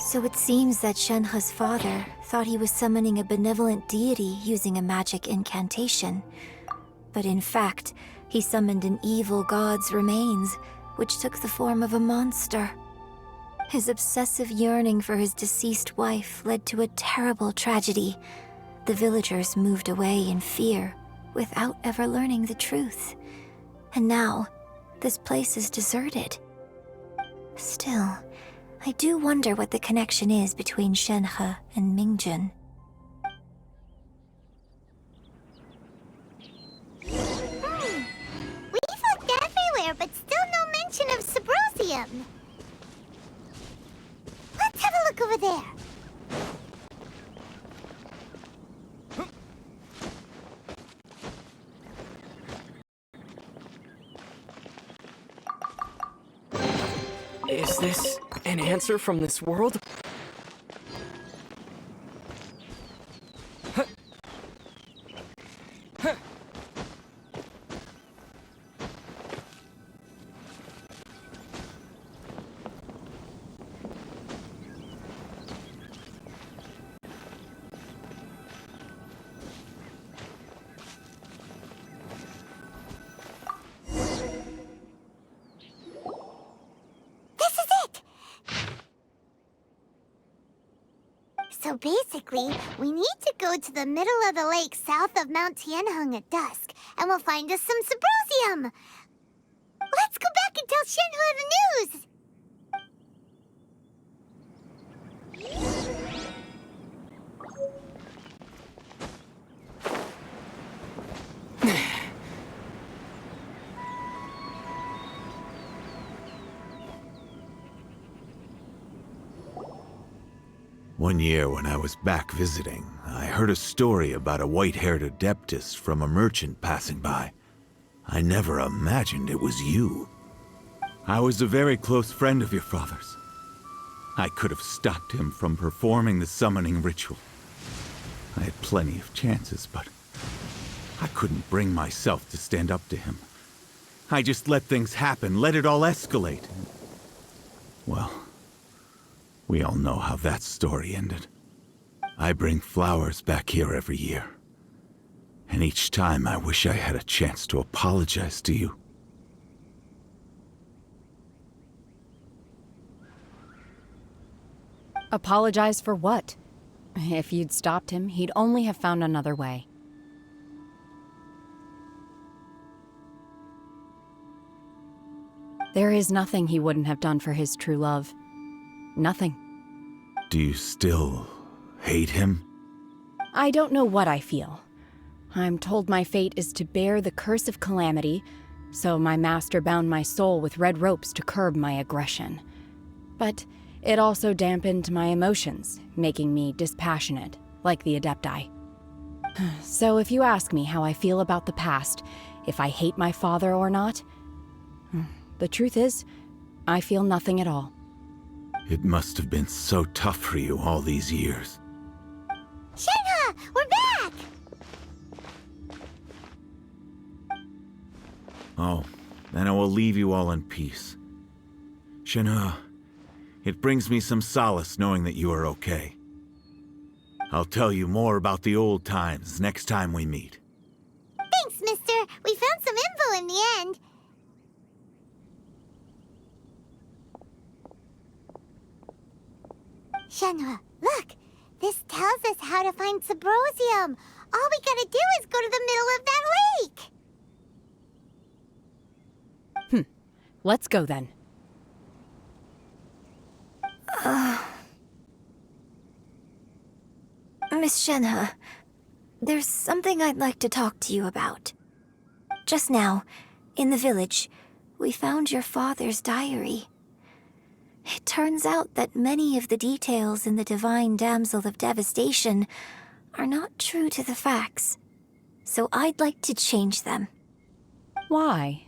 So it seems that Shenhe's father thought he was summoning a benevolent deity using a magic incantation. But in fact, he summoned an evil god's remains, which took the form of a monster. His obsessive yearning for his deceased wife led to a terrible tragedy. The villagers moved away in fear, without ever learning the truth. And now, this place is deserted. Still, I do wonder what the connection is between Shenhe and Mingjun. We've looked everywhere, but still no mention of Subrosium. Let's have a look over there. Is this an answer from this world? So basically, we need to go to the middle of the lake south of Mount Tianheng at dusk, and we'll find us some Subrosium! Let's go back and tell Shenhe the news! One year when I was back visiting, I heard a story about a white-haired adeptus from a merchant passing by. I never imagined it was you. I was a very close friend of your father's. I could have stopped him from performing the summoning ritual. I had plenty of chances, but I couldn't bring myself to stand up to him. I just let things happen, let it all escalate. Well, we all know how that story ended. I bring flowers back here every year. And each time I wish I had a chance to apologize to you. Apologize for what? If you'd stopped him, he'd only have found another way. There is nothing he wouldn't have done for his true love. Nothing. Do you still hate him? I don't know what I feel. I'm told my fate is to bear the curse of calamity, so my master bound my soul with red ropes to curb my aggression. But it also dampened my emotions, making me dispassionate, like the Adepti. So if you ask me how I feel about the past, if I hate my father or not, the truth is, I feel nothing at all. It must have been so tough for you all these years. Shenhe! We're back! Oh, then I will leave you all in peace. Shenhe, it brings me some solace knowing that you are okay. I'll tell you more about the old times next time we meet. Thanks, mister. We found some info in the end. Shenhe, look! This tells us how to find Subrosium. All we gotta do is go to the middle of that lake! Let's go then. Miss Shenhe, there's something I'd like to talk to you about. Just now, in the village, we found your father's diary. It turns out that many of the details in the Divine Damsel of Devastation are not true to the facts, so I'd like to change them. Why?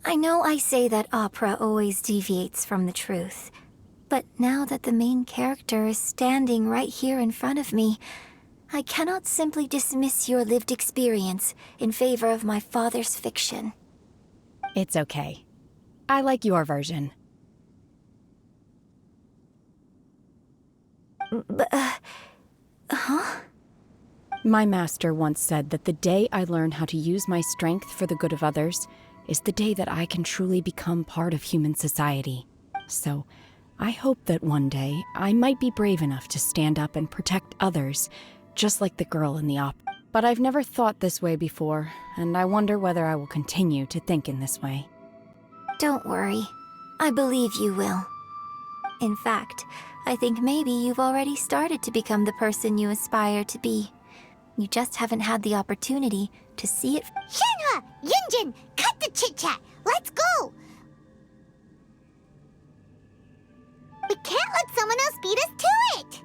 I know I say that opera always deviates from the truth, but now that the main character is standing right here in front of me, I cannot simply dismiss your lived experience in favor of my father's fiction. It's okay. I like your version. My master once said that the day I learn how to use my strength for the good of others is the day that I can truly become part of human society. So, I hope that one day I might be brave enough to stand up and protect others, just like the girl in the opera. But I've never thought this way before, and I wonder whether I will continue to think in this way. Don't worry. I believe you will. In fact, I think maybe you've already started to become the person you aspire to be. You just haven't had the opportunity to see it. Shenhua! Yunjin! Cut the chit-chat! Let's go! We can't let someone else beat us to it!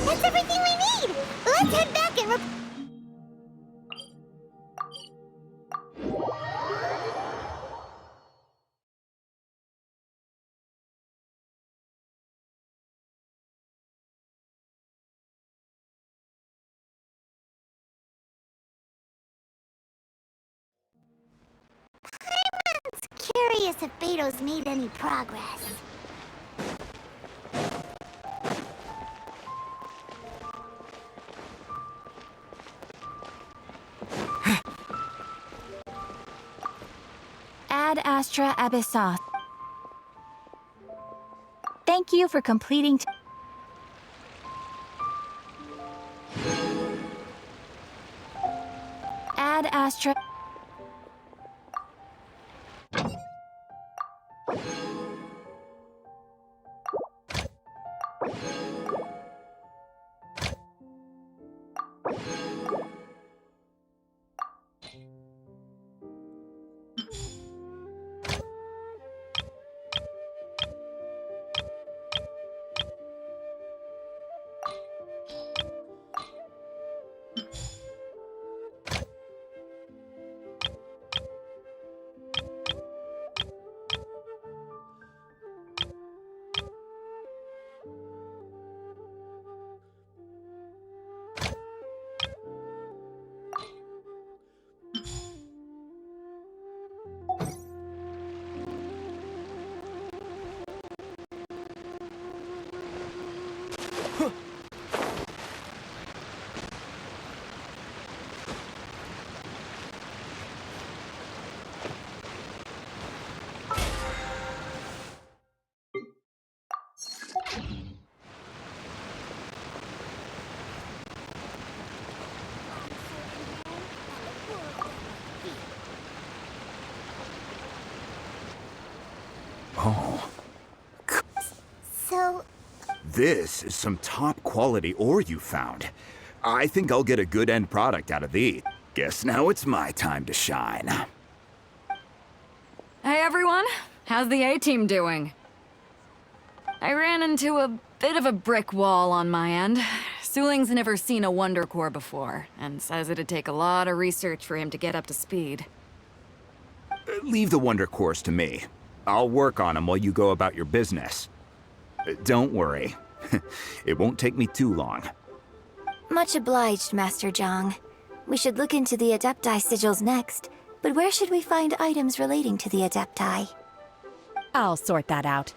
That's everything we need! Let's head back and curious if Beto's made any progress. Ad Astra Abyssos. Thank you for completing. Ad Astra. Oh. So, This is some top quality ore you found. I think I'll get a good end product out of these. Guess now it's my time to shine. Hey everyone, how's the A-team doing? I ran into a bit of a brick wall on my end. Suling's never seen a Wonder Core before, and says it'd take a lot of research for him to get up to speed. Leave the Wonder Cores to me. I'll work on them while you go about your business. Don't worry. It won't take me too long. Much obliged, Master Zhang. We should look into the Adepti sigils next, but where should we find items relating to the Adepti? I'll sort that out.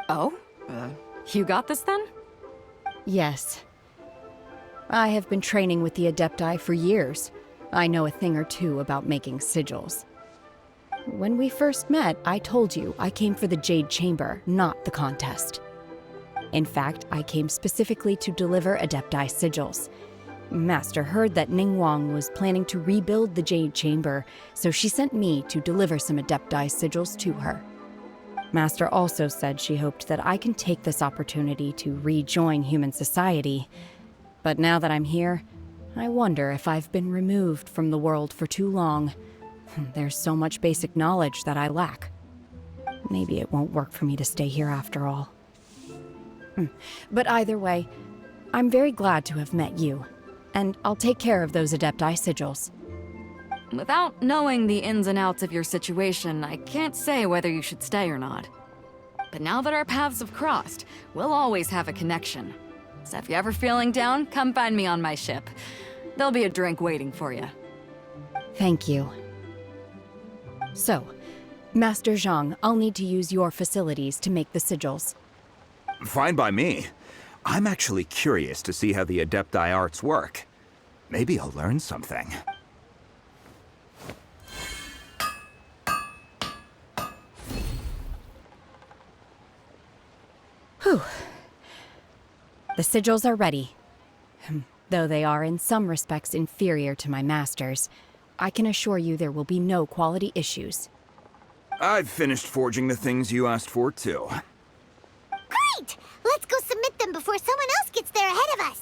Oh? You got this then? Yes. I have been training with the Adepti for years. I know a thing or two about making sigils. When we first met, I told you I came for the Jade Chamber, not the contest. In fact, I came specifically to deliver Adepti sigils. Master heard that Ningguang was planning to rebuild the Jade Chamber, so she sent me to deliver some Adepti sigils to her. Master also said she hoped that I can take this opportunity to rejoin human society. But now that I'm here, I wonder if I've been removed from the world for too long. There's so much basic knowledge that I lack. Maybe it won't work for me to stay here after all. But either way, I'm very glad to have met you, and I'll take care of those Adepti sigils. Without knowing the ins and outs of your situation, I can't say whether you should stay or not. But now that our paths have crossed, we'll always have a connection. So if you're ever feeling down, come find me on my ship. There'll be a drink waiting for you. Thank you. So, Master Zhang, I'll need to use your facilities to make the sigils. Fine by me. I'm actually curious to see how the Adepti arts work. Maybe I'll learn something. Whew. The sigils are ready. Though they are in some respects inferior to my master's, I can assure you there will be no quality issues. I've finished forging the things you asked for, too. Great! Let's go submit them before someone else gets there ahead of us.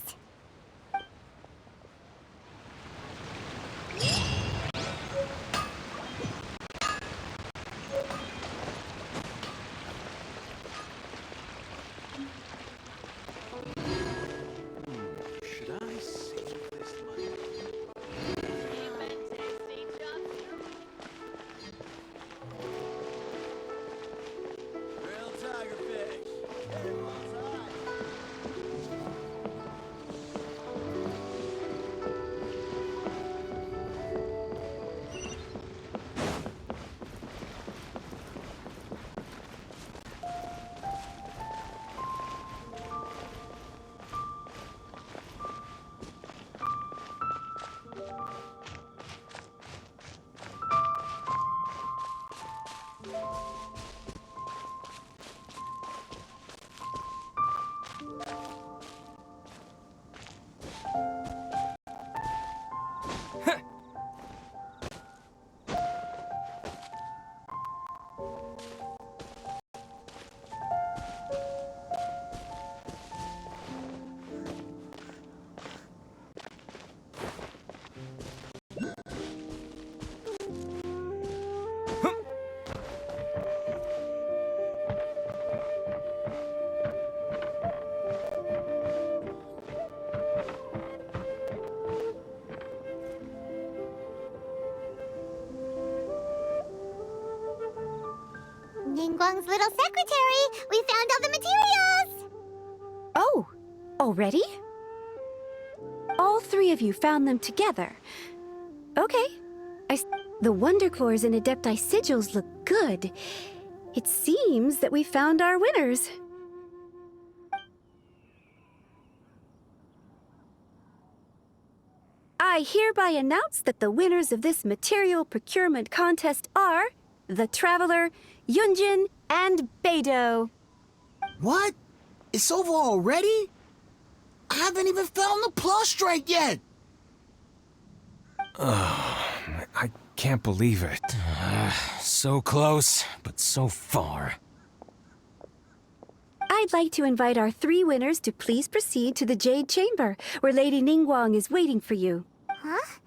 Ningguang's little secretary! We found all the materials! Oh, already? All three of you found them together. Okay. The Wonder Cores and Adepti sigils look good. It seems that we found our winners. I hereby announce that the winners of this material procurement contest are the Traveler, Yunjin, and Beidou. What? It's over already? I haven't even found the plus strike yet! I can't believe it. So close, but so far. I'd like to invite our 3 winners to please proceed to the Jade Chamber, where Lady Ningguang is waiting for you. Huh?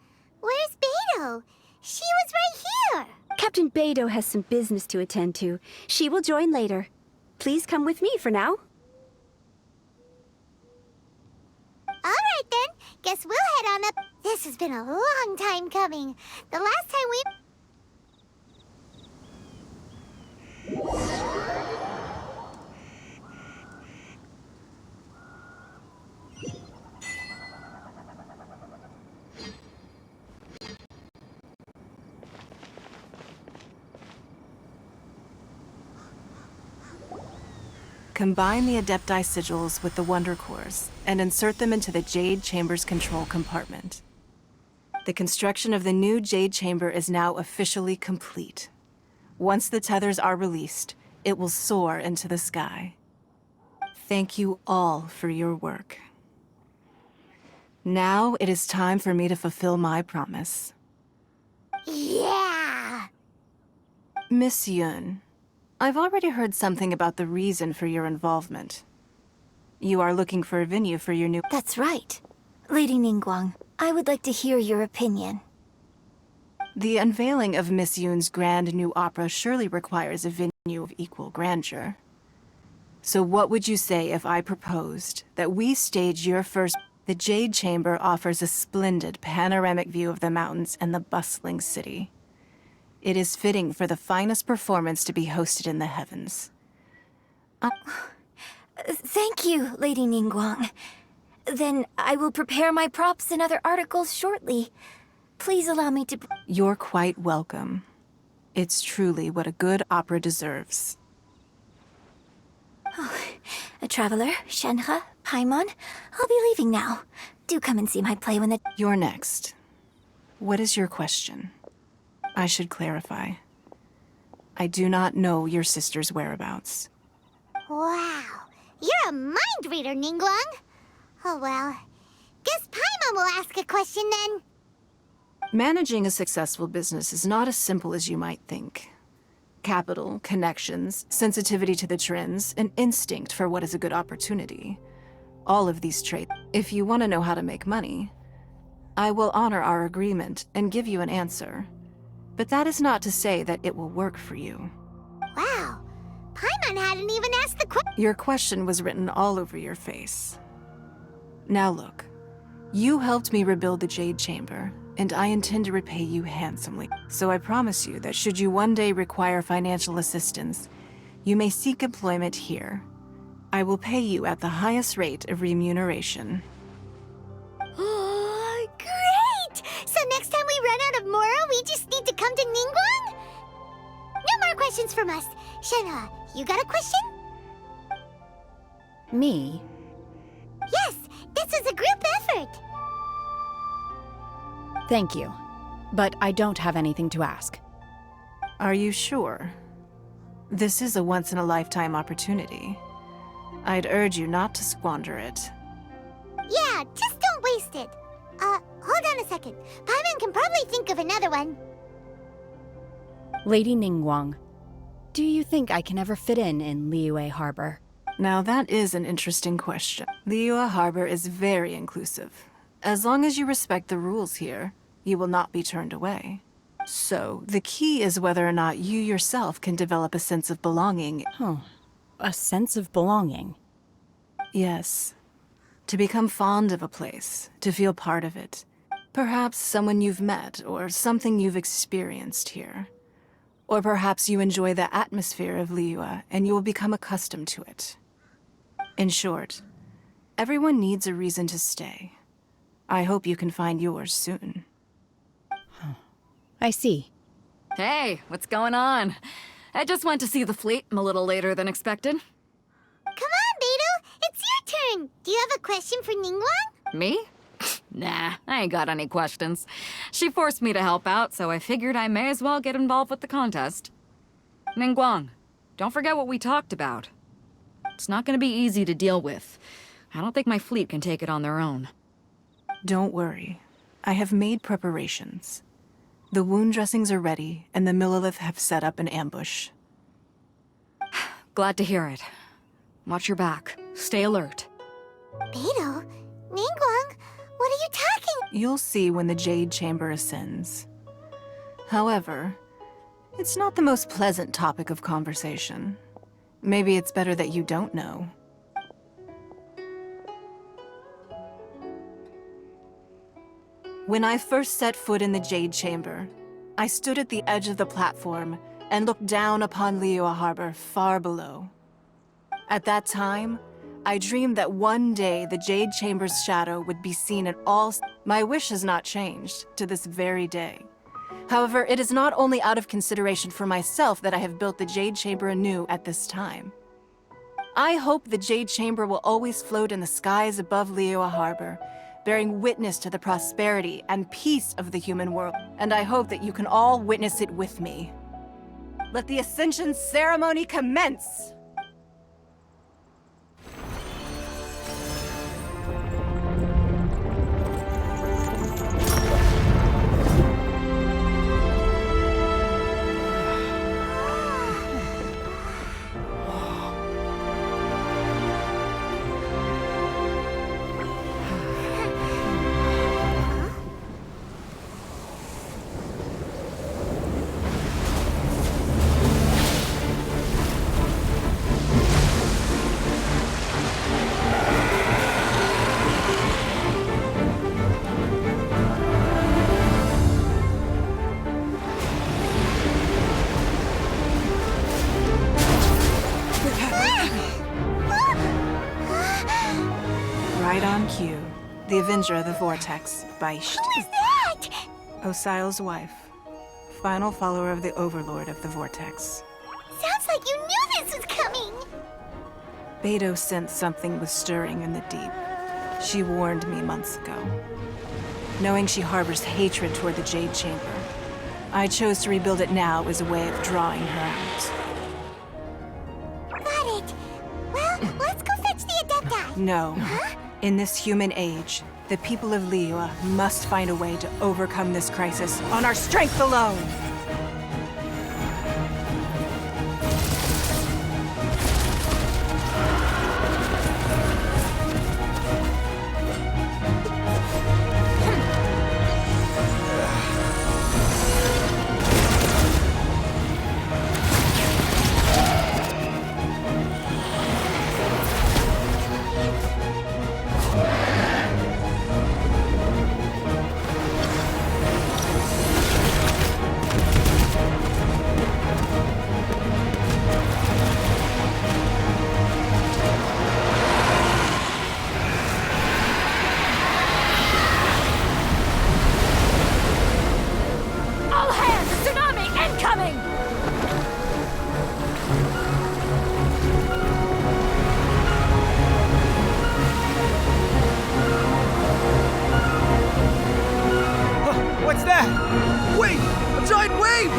Where's Beidou? She was right here! Captain Beidou has some business to attend to. She will join later. Please come with me for now. Alright then, guess we'll head on up. This has been a long time coming. The last time we... Combine the Adepti sigils with the Wonder Cores and insert them into the Jade Chamber's control compartment. The construction of the new Jade Chamber is now officially complete. Once the tethers are released, it will soar into the sky. Thank you all for your work. Now it is time for me to fulfill my promise. Yeah! Miss Yun, I've already heard something about the reason for your involvement. You are looking for a venue for your new... That's right. Lady Ningguang, I would like to hear your opinion. The unveiling of Miss Yun's grand new opera surely requires a venue of equal grandeur. So what would you say if I proposed that we stage your first... The Jade Chamber offers a splendid panoramic view of the mountains and the bustling city. It is fitting for the finest performance to be hosted in the heavens. Thank you, Lady Ningguang. Then I will prepare my props and other articles shortly. Please allow me to... You're quite welcome. It's truly what a good opera deserves. Oh, a traveler, Shenhe, Paimon, I'll be leaving now. Do come and see my play when the... You're next. What is your question? I should clarify. I do not know your sister's whereabouts. Wow, you're a mind reader, Ningguang. Oh well, guess Paimon will ask a question then. Managing a successful business is not as simple as you might think. Capital, connections, sensitivity to the trends, and instinct for what is a good opportunity. All of these traits. If you want to know how to make money, I will honor our agreement and give you an answer. But that is not to say that it will work for you. Wow, Paimon hadn't even asked the question. Your question was written all over your face. Now look, you helped me rebuild the Jade Chamber, and I intend to repay you handsomely. So I promise you that should you one day require financial assistance, you may seek employment here. I will pay you at the highest rate of remuneration. Oh, great! So next time we run out of Mora, we just need to come to Ningguang? No more questions from us. Shenhe, you got a question? Me? Yes, this is a group effort. Thank you. But I don't have anything to ask. Are you sure? This is a once-in-a-lifetime opportunity. I'd urge you not to squander it. Yeah, just don't waste it. Hold on a second. Paimon can probably think of another one. Lady Ningguang, do you think I can ever fit in Liyue Harbor? Now that is an interesting question. Liyue Harbor is very inclusive. As long as you respect the rules here, you will not be turned away. So, the key is whether or not you yourself can develop a sense of belonging. A sense of belonging? Yes. To become fond of a place, to feel part of it. Perhaps someone you've met, or something you've experienced here. Or perhaps you enjoy the atmosphere of Liyue, and you will become accustomed to it. In short, everyone needs a reason to stay. I hope you can find yours soon. I see. Hey, what's going on? I just went to see the fleet a little later than expected. Come on, Beidou, it's your turn. Do you have a question for Ningguang? Me? Nah, I ain't got any questions. She forced me to help out, so I figured I may as well get involved with the contest. Ningguang, don't forget what we talked about. It's not gonna be easy to deal with. I don't think my fleet can take it on their own. Don't worry. I have made preparations. The wound dressings are ready, and the Millelith have set up an ambush. Glad to hear it. Watch your back. Stay alert. Beidou? Ningguang? What are you talking? You'll see when the Jade Chamber ascends. However, it's not the most pleasant topic of conversation. Maybe it's better that you don't know. When I first set foot in the Jade Chamber, I stood at the edge of the platform and looked down upon Liyue Harbor far below. At that time, I dreamed that one day the Jade Chamber's shadow would be seen at all. My wish has not changed to this very day. However, it is not only out of consideration for myself that I have built the Jade Chamber anew at this time. I hope the Jade Chamber will always float in the skies above Liyue Harbor, bearing witness to the prosperity and peace of the human world. And I hope that you can all witness it with me. Let the Ascension ceremony commence! Right on cue. The Avenger of the Vortex, Baish. Who is that? Osial's wife. Final follower of the Overlord of the Vortex. Sounds like you knew this was coming! Beidou sensed something was stirring in the deep. She warned me months ago. Knowing she harbors hatred toward the Jade Chamber, I chose to rebuild it now as a way of drawing her out. Got it. Well, let's go fetch the Adepti. No. Huh? In this human age, the people of Liyue must find a way to overcome this crisis on our strength alone! What's that? Wait! A giant wave!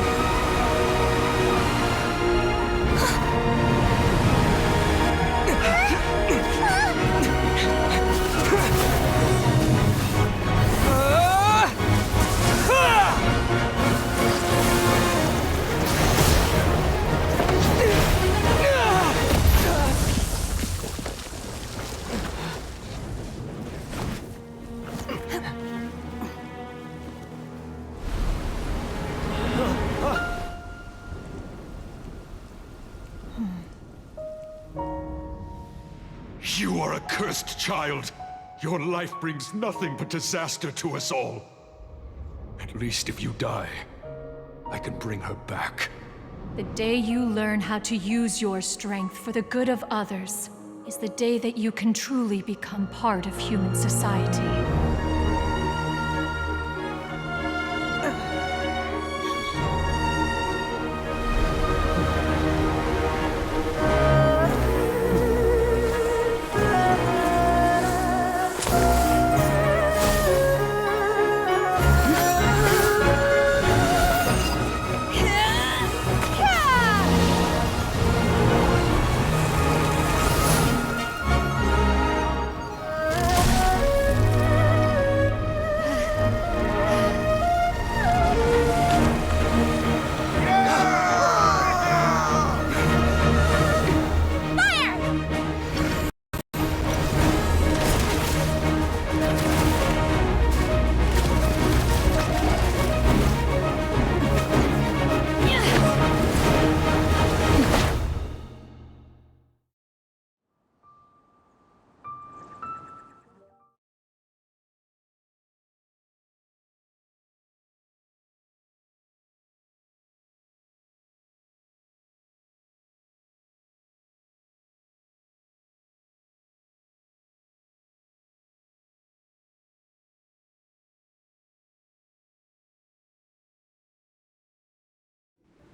You are a cursed child. Your life brings nothing but disaster to us all. At least if you die, I can bring her back. The day you learn how to use your strength for the good of others is the day that you can truly become part of human society.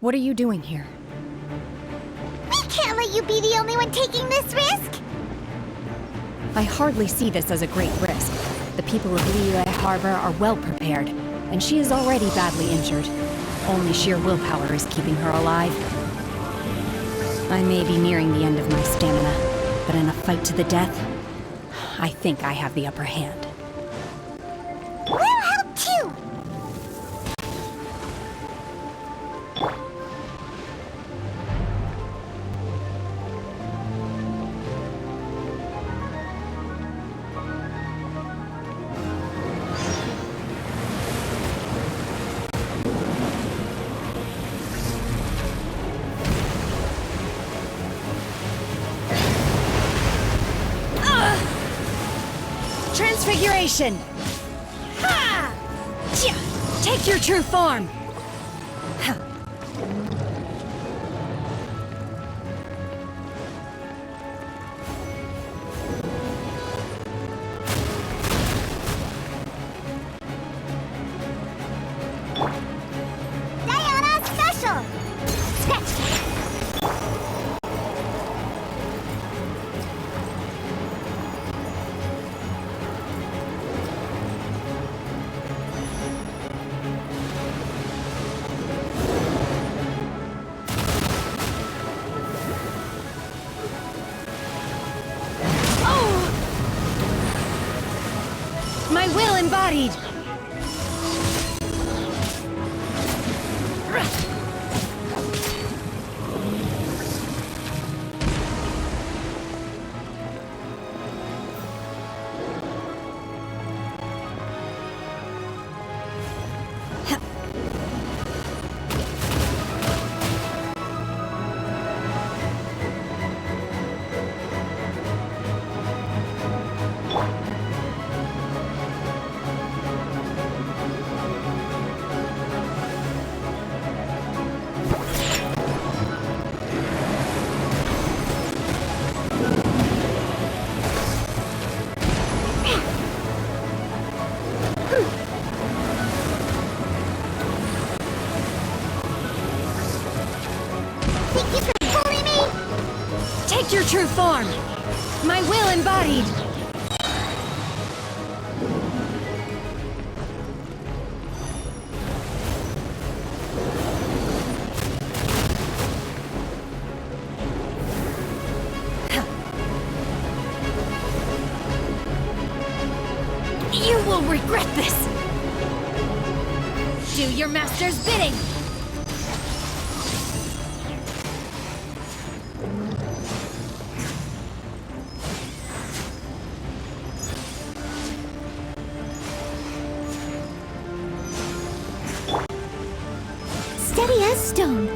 What are you doing here? We can't let you be the only one taking this risk! I hardly see this as a great risk. The people of Liyue Harbor are well prepared, and she is already badly injured. Only sheer willpower is keeping her alive. I may be nearing the end of my stamina, but in a fight to the death, I think I have the upper hand. We'll help too! Transfiguration! Ha! Take your true form! Diana Special! Scratch! My will embodied! Think you can bully me? Take your true form! My will embodied! You will regret this! Do your master's bidding! Steady as stone.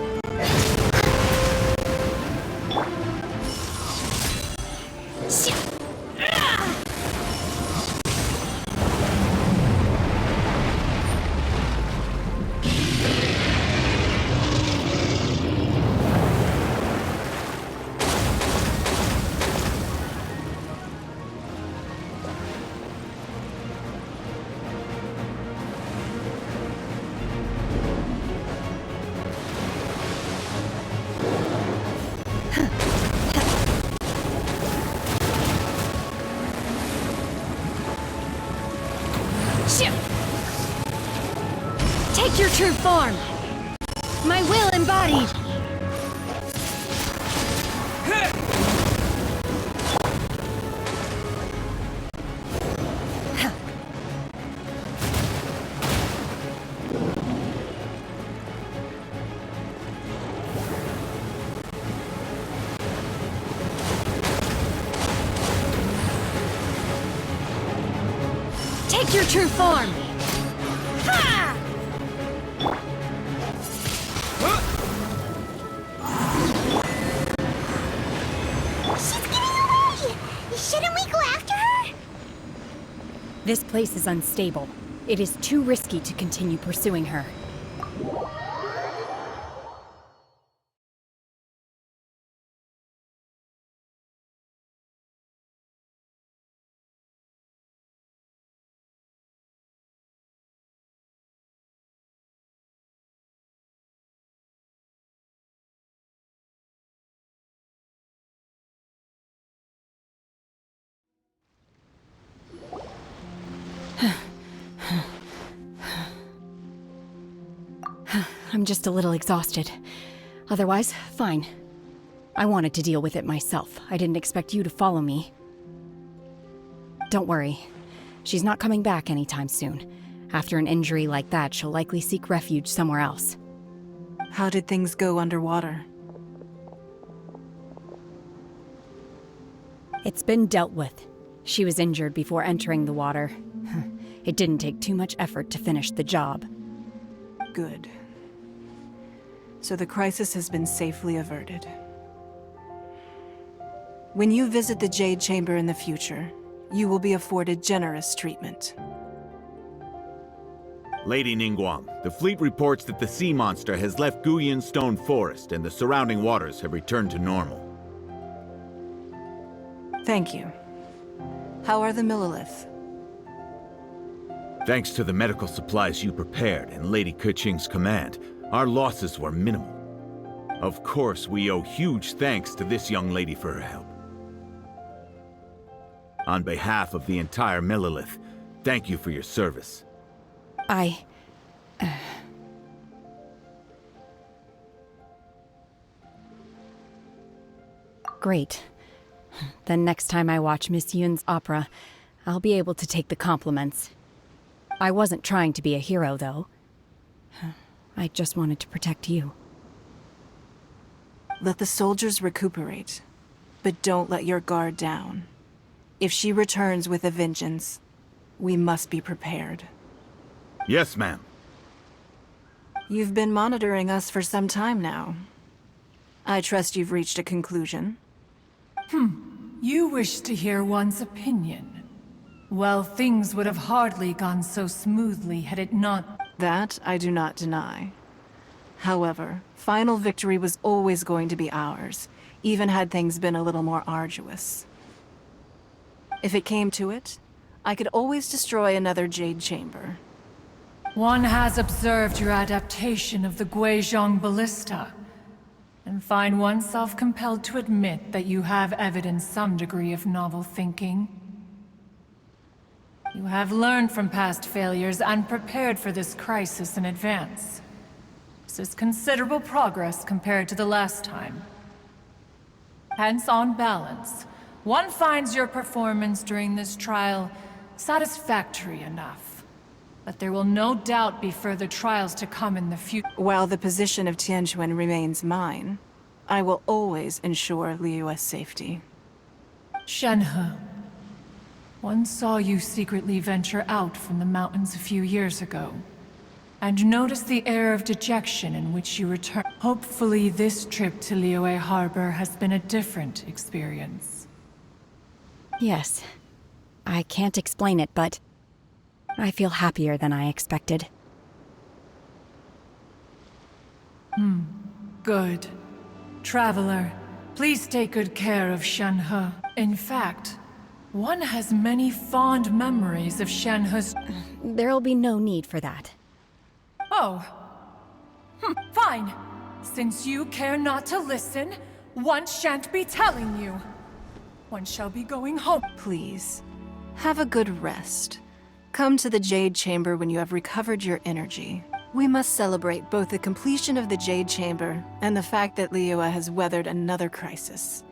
Take your true form! My will embodied! Take your true form! Ha! She's getting away! Shouldn't we go after her? This place is unstable. It is too risky to continue pursuing her. I'm just a little exhausted. Otherwise, fine. I wanted to deal with it myself. I didn't expect you to follow me. Don't worry. She's not coming back anytime soon. After an injury like that, she'll likely seek refuge somewhere else. How did things go underwater? It's been dealt with. She was injured before entering the water. It didn't take too much effort to finish the job. Good. So the crisis has been safely averted. When you visit the Jade Chamber in the future, you will be afforded generous treatment. Lady Ningguang, the fleet reports that the sea monster has left Guyan Stone Forest and the surrounding waters have returned to normal. Thank you. How are the Millilith? Thanks to the medical supplies you prepared and Lady Keqing's command, our losses were minimal. Of course, we owe huge thanks to this young lady for her help. On behalf of the entire Millilith, thank you for your service. Great. Then next time I watch Miss Yun's opera, I'll be able to take the compliments. I wasn't trying to be a hero, though. I just wanted to protect you. Let the soldiers recuperate, but don't let your guard down. If she returns with a vengeance, we must be prepared. Yes, ma'am. You've been monitoring us for some time now. I trust you've reached a conclusion. You wish to hear one's opinion. Well, things would have hardly gone so smoothly had it not... That I do not deny. However, final victory was always going to be ours, even had things been a little more arduous. If it came to it, I could always destroy another Jade Chamber. One has observed your adaptation of the Guizhong ballista, and find oneself compelled to admit that you have evidenced some degree of novel thinking. You have learned from past failures and prepared for this crisis in advance. This is considerable progress compared to the last time. Hence, on balance, one finds your performance during this trial satisfactory enough. But there will no doubt be further trials to come in the future. While the position of Tianquan remains mine, I will always ensure Liyue's safety. Shenhe, one saw you secretly venture out from the mountains a few years ago, and noticed the air of dejection in which you returned. Hopefully this trip to Liyue Harbor has been a different experience. Yes. I can't explain it, but I feel happier than I expected. Good. Traveler, please take good care of Shenhe. In fact, one has many fond memories of Shenhe's... There'll be no need for that. Oh. Fine. Since you care not to listen, one shan't be telling you. One shall be going home. Please, have a good rest. Come to the Jade Chamber when you have recovered your energy. We must celebrate both the completion of the Jade Chamber and the fact that Liyue has weathered another crisis.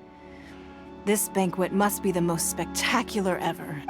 This banquet must be the most spectacular ever.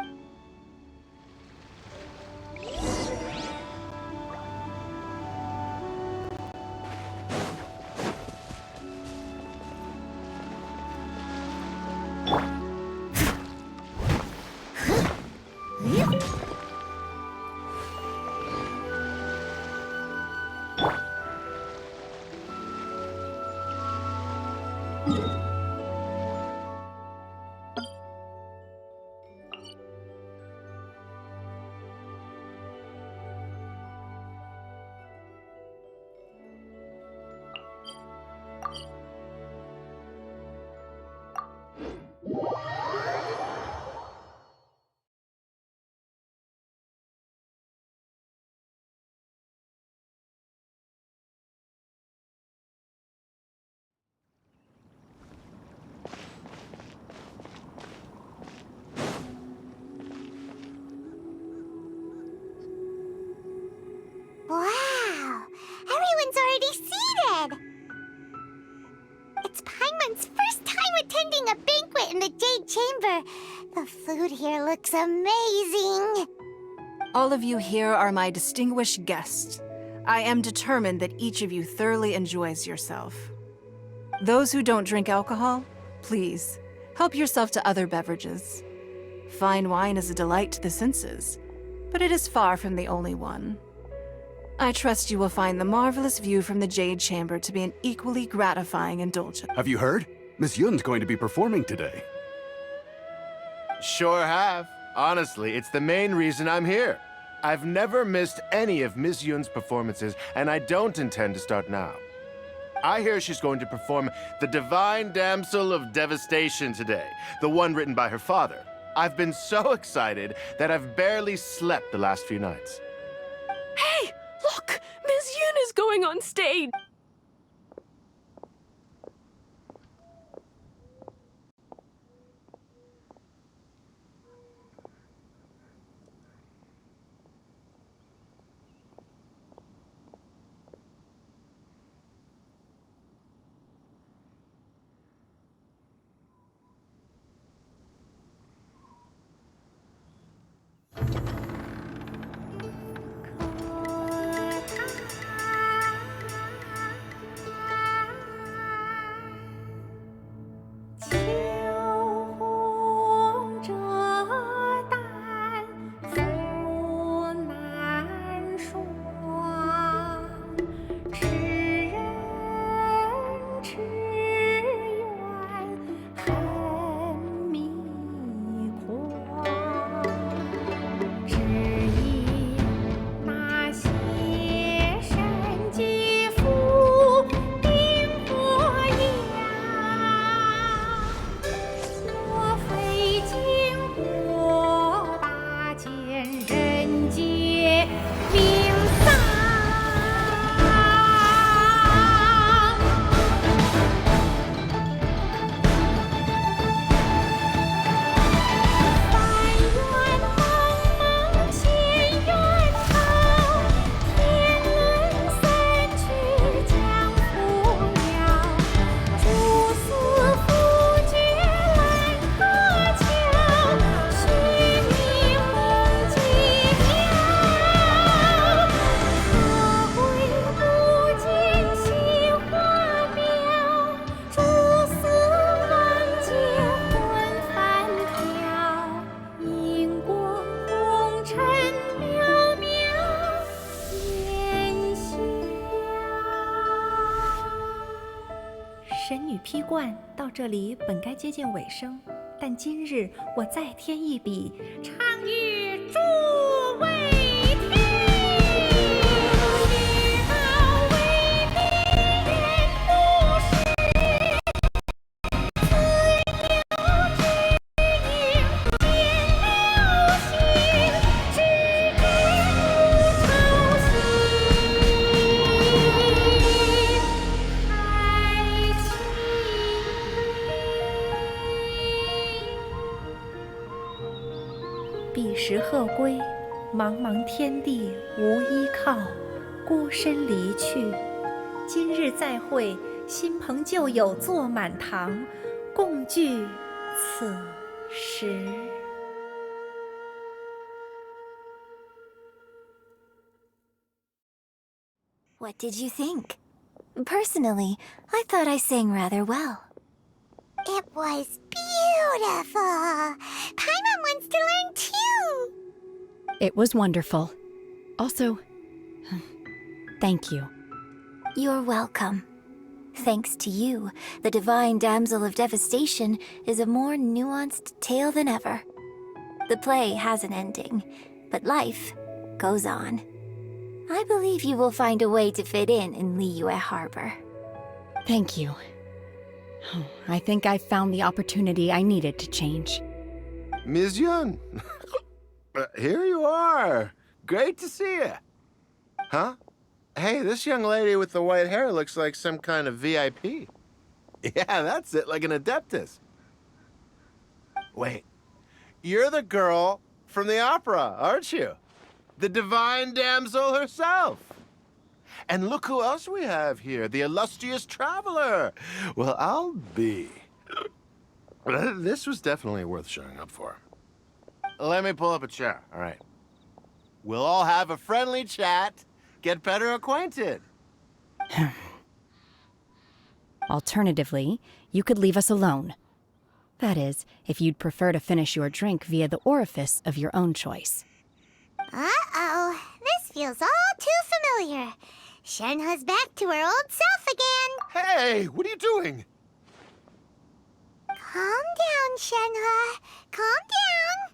banquet in the Jade Chamber. The food here looks amazing. All of you here are my distinguished guests. I am determined that each of you thoroughly enjoys yourself. Those who don't drink alcohol, please, help yourself to other beverages. Fine wine is a delight to the senses, but it is far from the only one. I trust you will find the marvelous view from the Jade Chamber to be an equally gratifying indulgence. Have you heard? Miss Yun's going to be performing today. Sure have. Honestly, it's the main reason I'm here. I've never missed any of Miss Yun's performances, and I don't intend to start now. I hear she's going to perform The Divine Damsel of Devastation today, the one written by her father. I've been so excited that I've barely slept the last few nights. Hey, look! Miss Yun is going on stage!神女披冠到这里本该接近尾声，但今日我再添一笔，唱与诸位彼时鹤归，茫茫天地无依靠，孤身离去。今日再会，新朋旧友坐满堂，共聚此时。What did you think? Personally, I thought I sang rather well. It was beautiful. Paimon wants to learn too. It was wonderful. Also, thank you. You're welcome. Thanks to you, the Divine Damsel of Devastation is a more nuanced tale than ever. The play has an ending, but life goes on. I believe you will find a way to fit in Liyue Harbor. Thank you. I think I've found the opportunity I needed to change. Ms. Yun, here you are. Great to see you. Huh? Hey, this young lady with the white hair looks like some kind of VIP. Yeah, that's it, like an Adeptus. Wait, you're the girl from the opera, aren't you? The Divine Damsel herself. And look who else we have here, the illustrious traveler. Well, I'll be. This was definitely worth showing up for. Let me pull up a chair, all right? We'll all have a friendly chat, get better acquainted. Alternatively, you could leave us alone. That is, if you'd prefer to finish your drink via the orifice of your own choice. Uh-oh, this feels all too familiar. Shenhe's back to her old self again. Hey, what are you doing? Calm down, Shenhe. Calm down.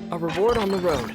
A reward on the road.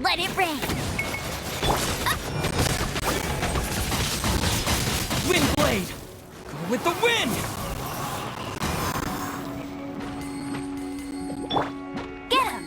Let it rain! Windblade! Go with the wind! Get him!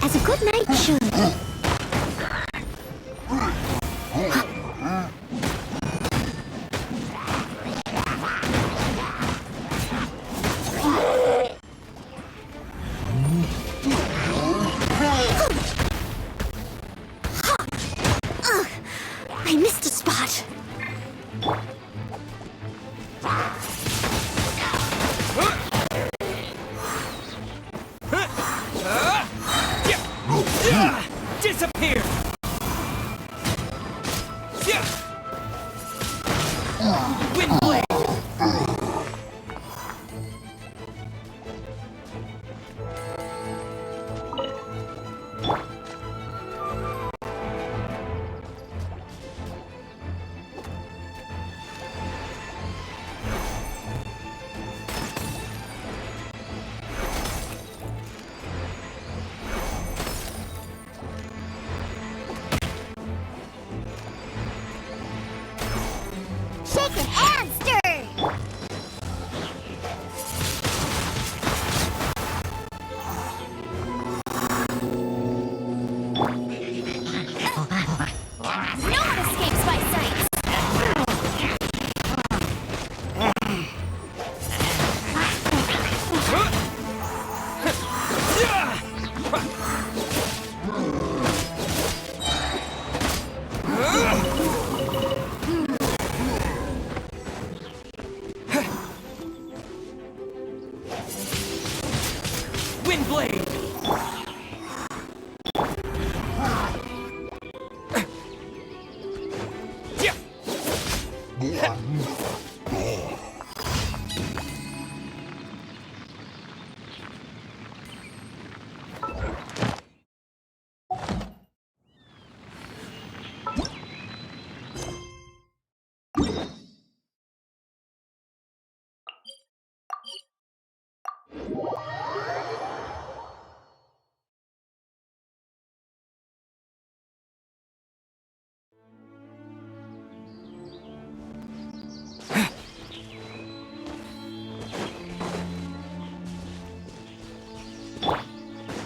As a good knight should. I missed a spot. Disappear! Windblade!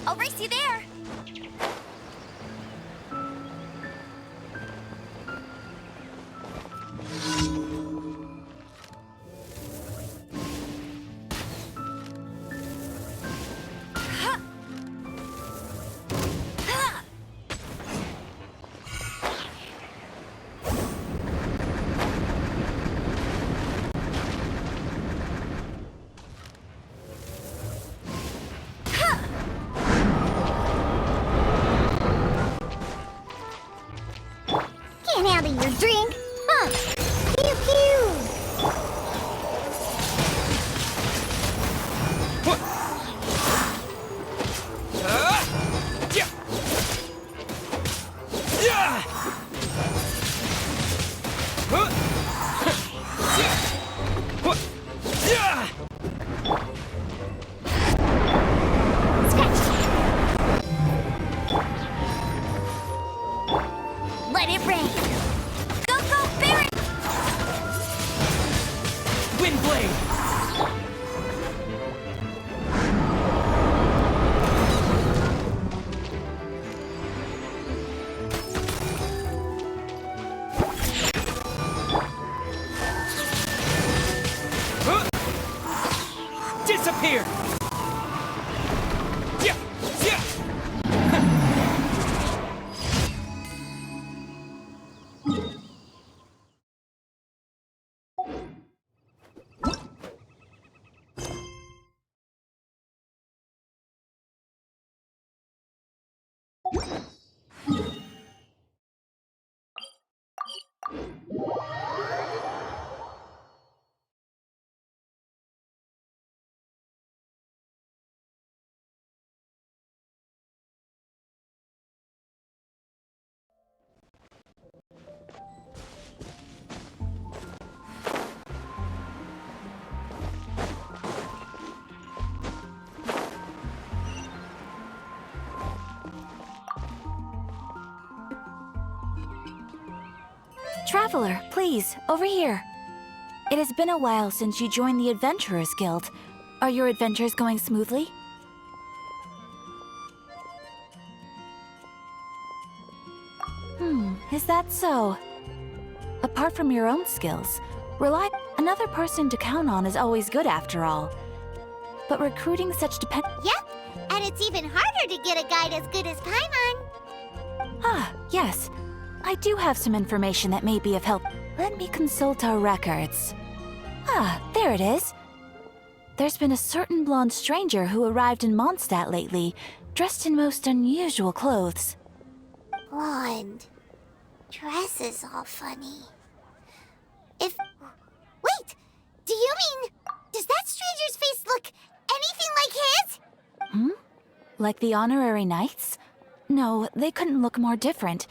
I'll race you there. Can't handle your drink. Huh. Pew pew. Let it rain. Go, go, Barry! Wind blade! Disappear! Yeah! Yeah! Traveler, please, over here. It has been a while since you joined the Adventurers Guild. Are your adventures going smoothly? Is that so? Apart from your own skills, another person to count on is always good after all. But recruiting such Yep, and it's even harder to get a guide as good as Paimon. Ah, yes. I do have some information that may be of help. Let me consult our records. Ah, there it is. There's been a certain blonde stranger who arrived in Mondstadt lately, dressed in most unusual clothes. Blonde. Dresses all funny. Wait! Do you mean... Does that stranger's face look anything like his? Like the honorary knights? No, they couldn't look more different.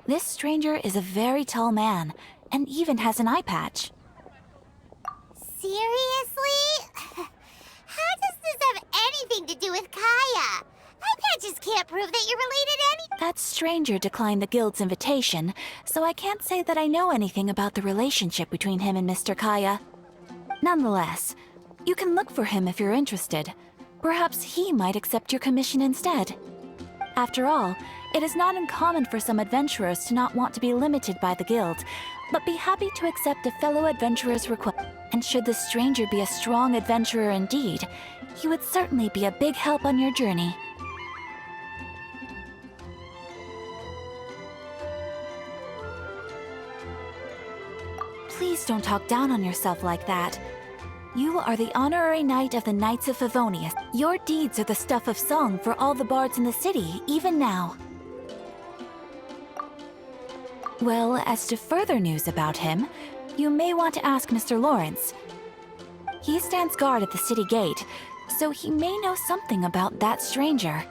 This stranger is a very tall man, and even has an eye patch. Seriously? How does this have anything to do with Kaya? Eye patches can't prove that you're related That stranger declined the guild's invitation, so I can't say that I know anything about the relationship between him and Mr. Kaya. Nonetheless, you can look for him if you're interested. Perhaps he might accept your commission instead. After all, it is not uncommon for some adventurers to not want to be limited by the guild, but be happy to accept a fellow adventurer's request. And should the stranger be a strong adventurer indeed, he would certainly be a big help on your journey. Please don't talk down on yourself like that. You are the honorary knight of the Knights of Favonius. Your deeds are the stuff of song for all the bards in the city, even now. Well, as to further news about him, you may want to ask Mr. Lawrence. He stands guard at the city gate, so he may know something about that stranger.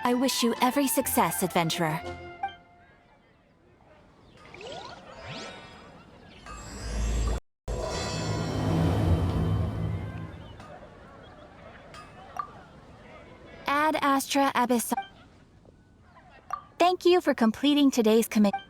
I wish you every success, adventurer. extra abyss. Thank you for completing today's commitment.